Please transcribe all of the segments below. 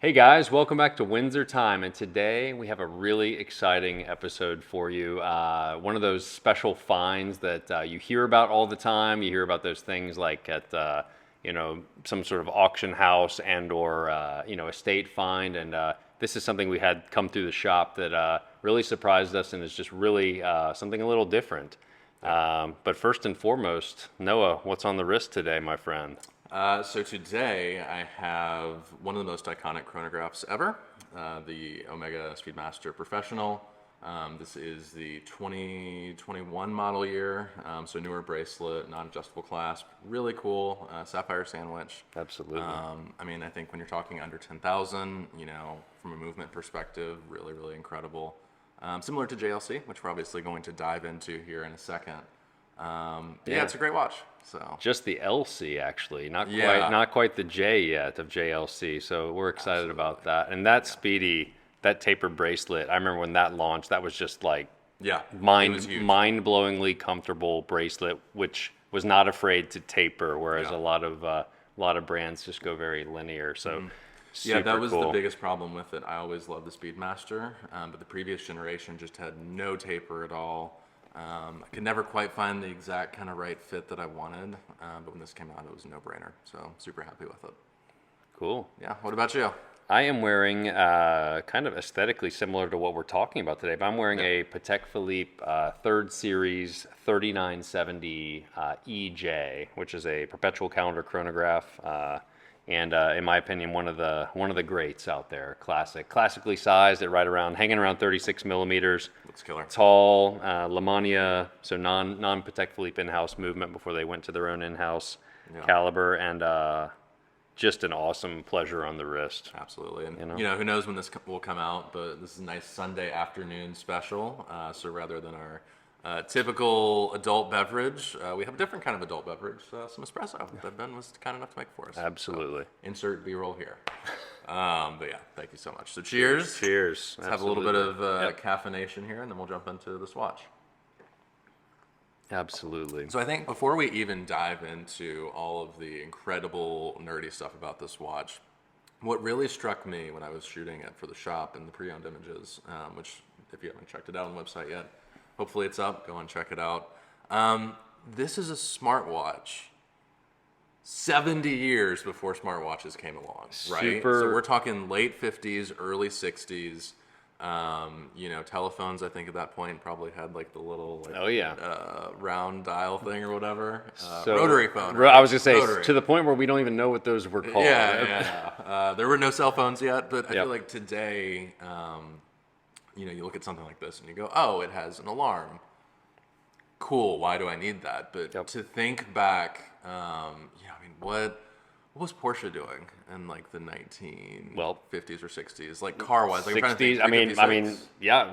Hey guys, welcome back to Windsor Time, and today we have a really exciting episode for you. One of those special finds that you hear about all the time. You hear about those things like at some sort of auction house and/or estate find, and this is something we had come through the shop that really surprised us and is just really something a little different. But first and foremost, Noah, what's on the wrist today, my friend? So today I have one of the most iconic chronographs ever, the Omega Speedmaster Professional. This is the 2021 model year, so newer bracelet, non-adjustable clasp, really cool, sapphire sandwich. Absolutely. I think when you're talking under 10,000, from a movement perspective, really, really incredible. Similar to JLC, which we're obviously going to dive into here in a second. Yeah, it's a great watch. So just the LC actually, not quite the J yet of JLC. So we're excited about that. And that Speedy, that taper bracelet, I remember when that launched, that was just like mind-blowingly comfortable bracelet, which was not afraid to taper, whereas a lot of brands just go very linear. So that was cool. The biggest problem with it. I always loved the Speedmaster, but the previous generation just had no taper at all. I could never quite find the exact kind of right fit that I wanted, but when this came out, it was a no-brainer. So super happy with it. Cool. Yeah. What about you? I am wearing kind of aesthetically similar to what we're talking about today, but I'm wearing a Patek Philippe 3rd Series 3970 EJ, which is a perpetual calendar chronograph. And in my opinion, one of the greats out there. Classically sized at hanging around 36 millimeters. Looks killer. Tall, Lamania, so non Patek Philippe in-house movement before they went to their own in-house caliber, and just an awesome pleasure on the wrist. Absolutely, and who knows when this will come out, but this is a nice Sunday afternoon special. So rather than our typical adult beverage, we have a different kind of adult beverage, some espresso that Ben was kind enough to make for us. Absolutely. So, insert B-roll here. But yeah, thank you so much. So cheers. Cheers. Let's have a little bit of caffeination here, and then we'll jump into this watch. Absolutely. So I think before we even dive into all of the incredible nerdy stuff about this watch, what really struck me when I was shooting it for the shop and the pre-owned images, which if you haven't checked it out on the website yet, hopefully it's up. Go and check it out. This is a smartwatch 70 years before smartwatches came along, right? So we're talking late 50s, early 60s. Telephones, I think at that point probably had like the little round dial thing or whatever. Rotary phone. Right? I was gonna say rotary. To the point where we don't even know what those were called. There were no cell phones yet, but I feel like today, you look at something like this and you go, oh, it has an alarm. Cool. Why do I need that? But to think back, what was Porsche doing in like the 1950s or 60s, like car-wise? Like 60s. I was gonna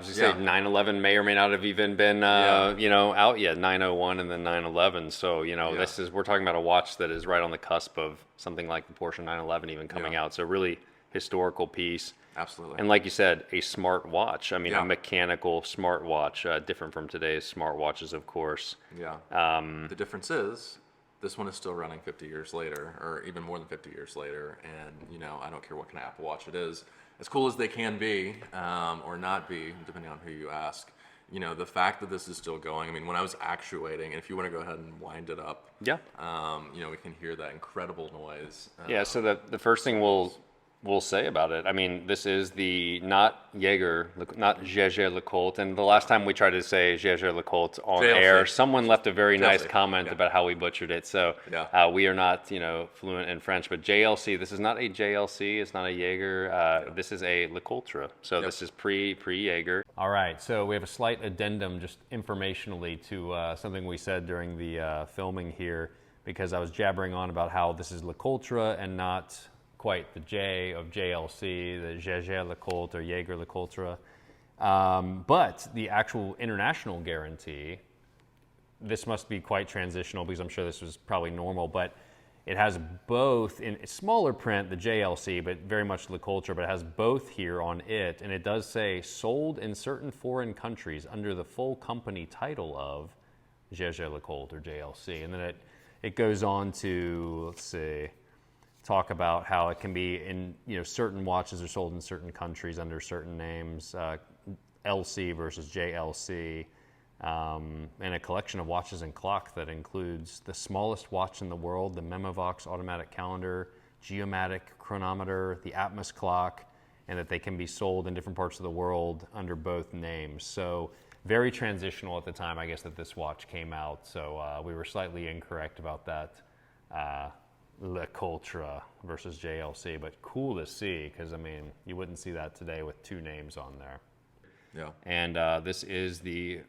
say 911 may or may not have even been out yet. 901 and then 911. So we're talking about a watch that is right on the cusp of something like the Porsche 911 even coming out. So really historical piece. Absolutely. And like you said, a smart watch. A mechanical smart watch, different from today's smartwatches, of course. Yeah. The difference is, this one is still running 50 years later, or even more than 50 years later, and I don't care what kind of Apple Watch it is, as cool as they can be, or not be, depending on who you ask. The fact that this is still going. When I was actuating, and if you want to go ahead and wind it up, we can hear that incredible noise. So the first thing we'll say about it, this is the not Jaeger, not JLC LeCoultre, and the last time we tried to say JLC LeCoultre on JLC. Air, someone left a very nice JLC. comment about how we butchered it. So we are not, fluent in French, but JLC. This is not a JLC. It's not a Jaeger. This is a LeCoultre. So this is pre Jaeger. All right. So we have a slight addendum, just informationally, to something we said during the filming here, because I was jabbering on about how this is LeCoultre and not quite the J of JLC, the JLC LeCoultre or Jaeger LeCoultre. But the actual international guarantee, this must be quite transitional because I'm sure this was probably normal, but it has both in smaller print, the JLC, but very much LeCoultre, but it has both here on it. And it does say sold in certain foreign countries under the full company title of JLC LeCoultre or JLC. And then it goes on to, let's see, talk about how it can be in, certain watches are sold in certain countries under certain names, LC versus JLC, and a collection of watches and clock that includes the smallest watch in the world, the Memovox automatic calendar, geomatic chronometer, the Atmos clock, and that they can be sold in different parts of the world under both names. So very transitional at the time, I guess, that this watch came out. So we were slightly incorrect about that. LeCoultre versus JLC, but cool to see, because I mean, you wouldn't see that today with two names on there. Yeah. And this is the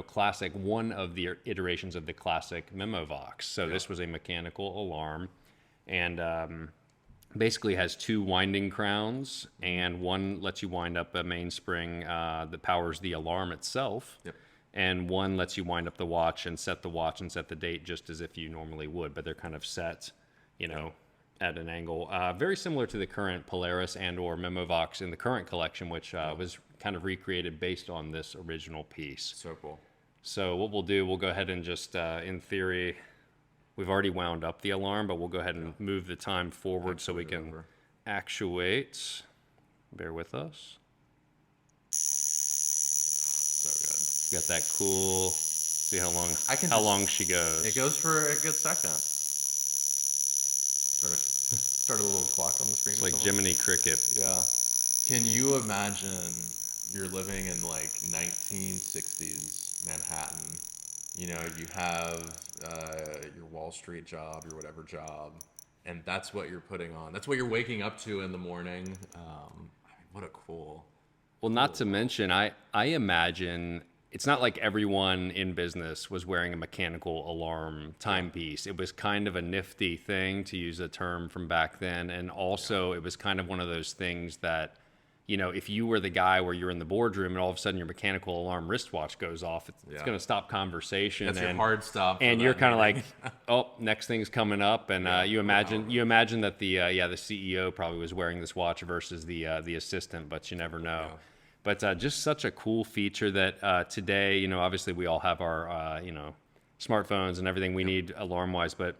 classic, one of the iterations of the classic Memovox. So this was a mechanical alarm, and basically has two winding crowns, and one lets you wind up a mainspring that powers the alarm itself. Yep. And one lets you wind up the watch and set the date just as if you normally would, but they're kind of set, at an angle. Very similar to the current Polaris and or Memovox in the current collection, which was kind of recreated based on this original piece. So cool. So what we'll do, we'll go ahead and just, in theory, we've already wound up the alarm, but we'll go ahead and move the time forward so we can actuate. Bear with us. Got that cool. See how long she goes. It goes for a good second. Start a little clock on the screen. It's like Jiminy Cricket. Yeah. Can you imagine you're living in like 1960s Manhattan? You have your Wall Street job, your whatever job, and that's what you're putting on. That's what you're waking up to in the morning. What a cool. Well, not to mention, I imagine it's not like everyone in business was wearing a mechanical alarm timepiece. It was kind of a nifty thing, to use a term from back then. And also it was kind of one of those things that, if you were the guy where you're in the boardroom and all of a sudden your mechanical alarm wristwatch goes off, it's going to stop conversation. That's your hard stop. And you're kind of like, oh, next thing's coming up. And you imagine that the CEO probably was wearing this watch versus the assistant, but you never know. Yeah. But just such a cool feature that today, obviously we all have our, smartphones and everything we need alarm-wise, but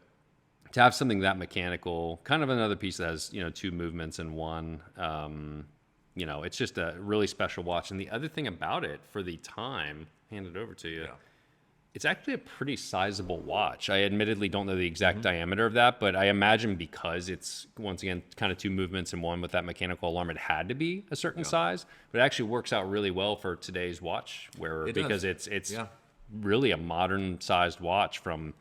to have something that mechanical, kind of another piece that has, two movements in one, it's just a really special watch. And the other thing about it, for the time, hand it over to you, it's actually a pretty sizable watch. I admittedly don't know the exact diameter of that, but I imagine because it's, once again, kind of two movements in one with that mechanical alarm, it had to be a certain size. But it actually works out really well for today's watch wearer, because it's really a modern-sized watch from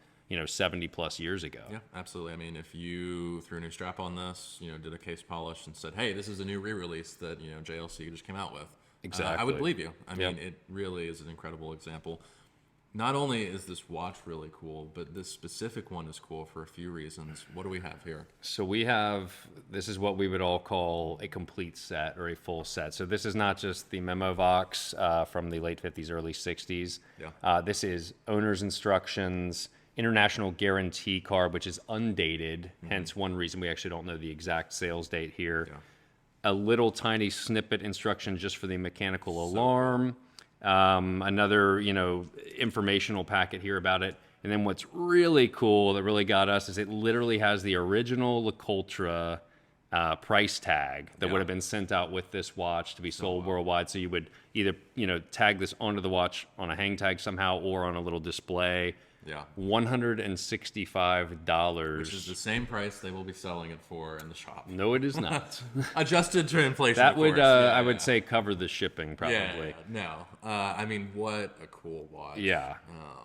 70 plus years ago. Yeah, absolutely. I mean, if you threw a new strap on this, did a case polish and said, hey, this is a new re-release that JLC just came out with, exactly, I would believe you. I mean, it really is an incredible example. Not only is this watch really cool, but this specific one is cool for a few reasons. What do we have here? So this is what we would all call a complete set or a full set. So this is not just the Memovox from the late 50s, early 60s. Yeah. This is owner's instructions, international guarantee card, which is undated, hence one reason we actually don't know the exact sales date here. Yeah. A little tiny snippet instruction just for the mechanical alarm. Another, informational packet here about it. And then what's really cool that really got us is it literally has the original LeCoultre price tag that would have been sent out with this watch to be sold worldwide. So you would either, tag this onto the watch on a hang tag somehow or on a little display. Yeah. $165. Which is the same price they will be selling it for in the shop. No, it is not. Adjusted to inflation, that would, I would say, cover the shipping probably. No. I mean, what a cool watch. Yeah.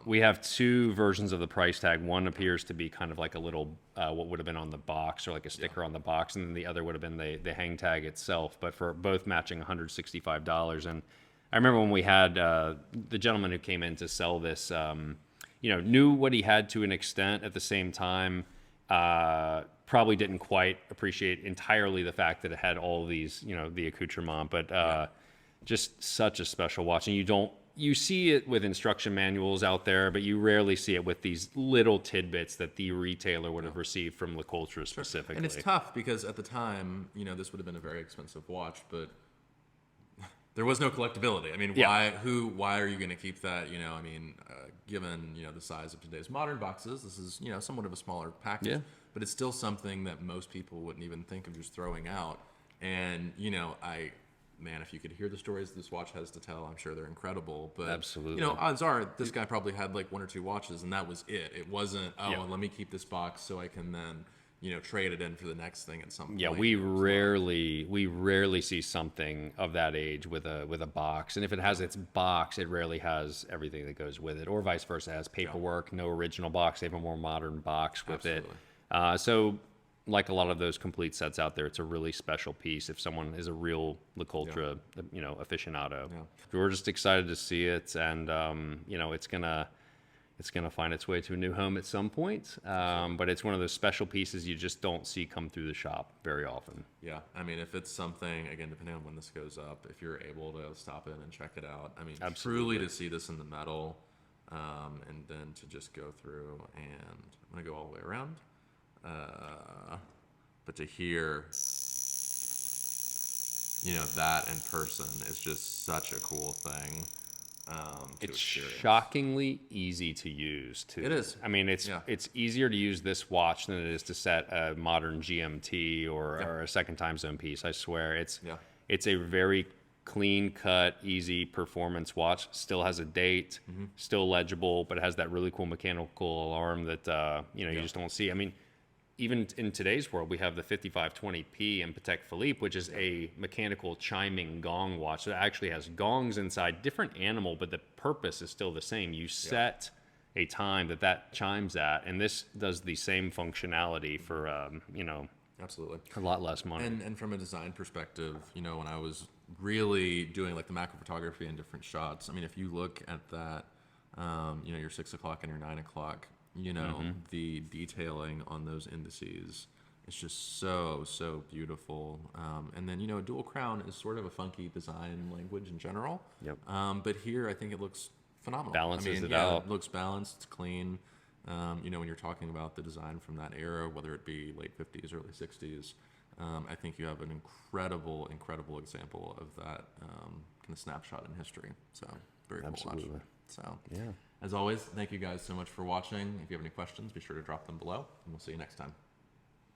We have two versions of the price tag. One appears to be kind of like a little, what would have been on the box, or like a sticker on the box, and then the other would have been the hang tag itself, but for both matching $165. And I remember when we had the gentleman who came in to sell this, knew what he had to an extent. At the same time, probably didn't quite appreciate entirely the fact that it had all these, the accoutrement, but just such a special watch. And you see it with instruction manuals out there, but you rarely see it with these little tidbits that the retailer would have received from LeCoultre specifically. And it's tough because at the time, this would have been a very expensive watch, but there was no collectability. I mean, why are you going to keep that? Given, the size of today's modern boxes, this is, somewhat of a smaller package. Yeah. but it's still something that most people wouldn't even think of just throwing out. And, you know, man, if you could hear the stories this watch has to tell, I'm sure they're incredible. But, absolutely, you know, odds are this guy probably had like 1 or 2 watches, and that was it. It wasn't, let me keep this box so I can then, you know, trade it in for the next thing at some point. Yeah, we rarely see something of that age with a box, and if it has its box, it rarely has everything that goes with it, or vice versa. It has paperwork, no original box. They have a more modern box with it. So, like a lot of those complete sets out there, it's a really special piece if someone is a real LeCoultre, you know, aficionado. We're just excited to see it, and you know, it's gonna find its way to a new home at some point. But it's one of those special pieces you just don't see come through the shop very often. Yeah, I mean, if it's something, again, depending on when this goes up, if you're able to stop in and check it out, I mean, truly to see this in the metal, and then to just go through, and I'm gonna go all the way around. But to hear, you know, that in person is just such a cool thing. It's shockingly easy to use too. It is. I mean, it's easier to use this watch than it is to set a modern GMT or a second time zone piece. I swear, it's a very clean cut, easy performance watch. Still has a date, still legible, but it has that really cool mechanical alarm that you know, you just don't see. I mean, even in today's world, we have the 5520P in Patek Philippe, which is a mechanical chiming gong watch that actually has gongs inside, different animal, but the purpose is still the same. You set a time that chimes at, and this does the same functionality for, you know, absolutely a lot less money. And from a design perspective, you know, when I was really doing like the macro photography and different shots, I mean, if you look at that, you know, your 6 o'clock and your 9 o'clock, you know, the detailing on those indices, it's just so beautiful. And then, you know, a dual crown is sort of a funky design language in general. But here, I think it looks phenomenal. Balances it out. It looks balanced, it's clean. You know, when you're talking about the design from that era, whether it be late 50s, early 60s, I think you have an incredible example of that kind of snapshot in history. So, very cool watch. So, as always, thank you guys so much for watching. If you have any questions, be sure to drop them below, and we'll see you next time.